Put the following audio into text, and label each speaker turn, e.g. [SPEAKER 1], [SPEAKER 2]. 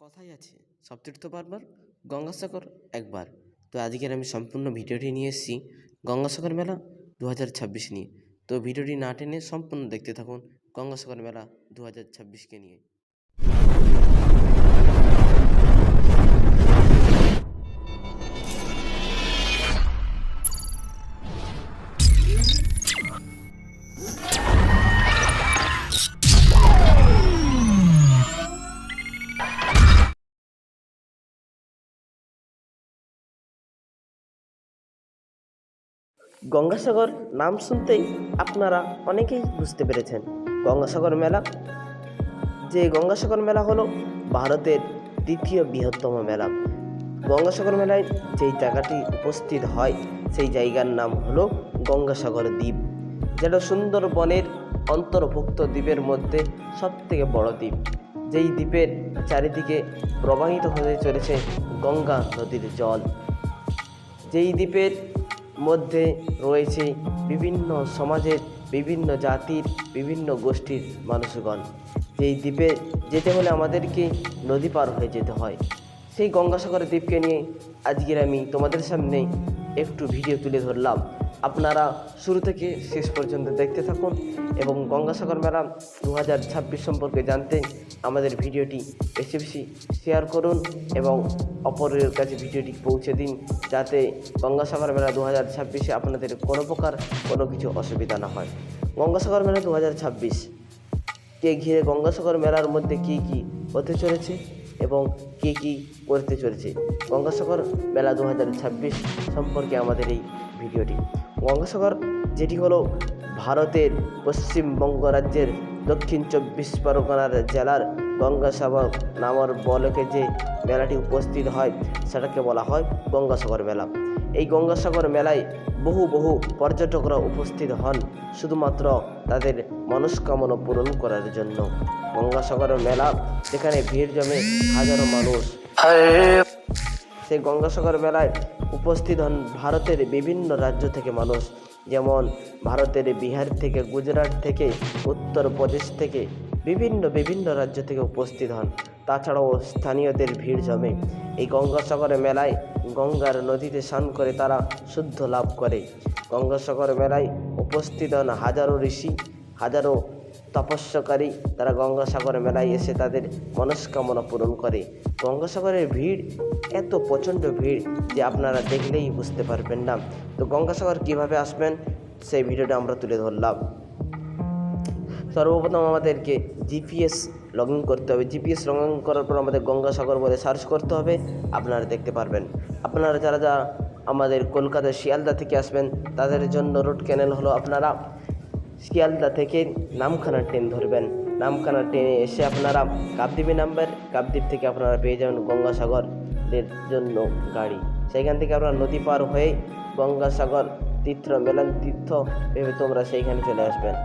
[SPEAKER 1] কথাই আছে সব তীর্থ বারবার, গঙ্গাসাগর একবার। তো আজকের আমি সম্পূর্ণ ভিডিওটি নিয়ে এসেছি গঙ্গাসাগর মেলা 2026 নিয়ে। তো ভিডিওটি না টেনে সম্পূর্ণ দেখতে থাকুন গঙ্গাসাগর মেলা 2026কে নিয়ে। গঙ্গাসাগর নাম শুনতেই আপনারা অনেকেই বুঝতে পেরেছেন গঙ্গাসাগর মেলা। যে গঙ্গাসাগর মেলা হলো ভারতের দ্বিতীয় বৃহত্তম মেলা। গঙ্গাসাগর মেলায় যেই জায়গাটি উপস্থিত হয় সেই জায়গার নাম হলো গঙ্গাসাগর দ্বীপ, যেটা সুন্দরবনের অন্তর্ভুক্ত দ্বীপের মধ্যে সবথেকে বড় দ্বীপ। যেই দ্বীপের চারিদিকে প্রবাহিত হয়ে চলেছে গঙ্গা নদীর জল। যেই দ্বীপের মধ্যে রয়েছে বিভিন্ন সমাজের, বিভিন্ন জাতির, বিভিন্ন গোষ্ঠীর মানুষগণ। যেই দ্বীপে যেতে হলে আমাদেরকে নদী পার হয়ে যেতে হয়। সেই গঙ্গাসাগর দ্বীপকে নিয়ে আজকের আমি তোমাদের সামনে একটু ভিডিও তুলে ধরলাম। আপনারা শুরু থেকে শেষ পর্যন্ত দেখতে থাকুন এবং গঙ্গাসাগর মেলা 2026 সম্পর্কে জানতে আমাদের ভিডিওটি বেশি বেশি শেয়ার করুন এবং অপরের কাছে ভিডিওটি পৌঁছে দিন, যাতে গঙ্গাসাগর মেলা 2026-এ আপনাদের কোনো প্রকার কোনো কিছু অসুবিধা না হয়। গঙ্গাসাগর মেলা 2026কে ঘিরে গঙ্গাসাগর মেলার মধ্যে কী কী হতে চলেছে এবং কী কী করতে চলেছে গঙ্গাসাগর মেলা 2026 সম্পর্কে আমাদের এই ভিডিওটি। গঙ্গাসাগর যেটি হলো ভারতের পশ্চিমবঙ্গ রাজ্যের দক্ষিণ 24 পরগনার জেলার গঙ্গাসাগর নামের বলকে যে মেলাটি উপস্থিত হয় সেটাকে বলা হয় গঙ্গাসাগর মেলা। এই গঙ্গাসাগর মেলায় বহু বহু পর্যটকরা উপস্থিত হন শুধুমাত্র তাদের মনস্কামনা পূরণ করার জন্য। গঙ্গাসাগর মেলা যেখানে ভিড় জমে হাজারো মানুষ। সেই গঙ্গাসাগর মেলায় উপস্থিত হন ভারতের বিভিন্ন রাজ্য থেকে মানুষ, যেমন ভারতের বিহার থেকে, গুজরাট থেকে, উত্তরপ্রদেশ থেকে, বিভিন্ন রাজ্য থেকে উপস্থিত হন। তাছাড়াও স্থানীয়দের ভিড় জমে এই গঙ্গাসাগর মেলায়। গঙ্গার নদীতে স্নান করে তারা শুদ্ধ লাভ করে। গঙ্গাসাগর মেলায় উপস্থিত হন হাজারো ঋষি, হাজারো তপস্যাকারী। তারা গঙ্গাসাগর মেলায় এসে তাদের মনস্কামনা পূরণ করে। গঙ্গাসাগরের ভিড় এত প্রচণ্ড ভিড় যে আপনারা দেখলেই বুঝতে পারবেন না। তো গঙ্গাসাগর কীভাবে আসবেন সেই ভিডিওটা আমরা তুলে ধরলাম। সর্বপ্রথম আমাদেরকে জিপিএস লগ ইন করতে হবে। জিপিএস লগ ইন করার পর আমাদের গঙ্গাসাগর বলে সার্চ করতে হবে, আপনারা দেখতে পারবেন। আপনারা যারা আমাদের কলকাতা শিয়ালদা থেকে আসবেন তাদের জন্য রুট ক্যানেল হলো, আপনারা শিয়ালদা থেকে নামখানা ট্রেন ধরবেন। নামখানা ট্রেনে এসে আপনারা কাকদ্বীপে নামবেন। কাকদ্বীপ থেকে আপনারা পেয়ে যাবেন গঙ্গাসাগরের জন্য গাড়ি। সেইখান থেকে আপনারা নদী পার হয়ে গঙ্গাসাগর তীর্থ মেলান তীর্থ ভেবে তোমরা সেইখানে চলে আসবেন।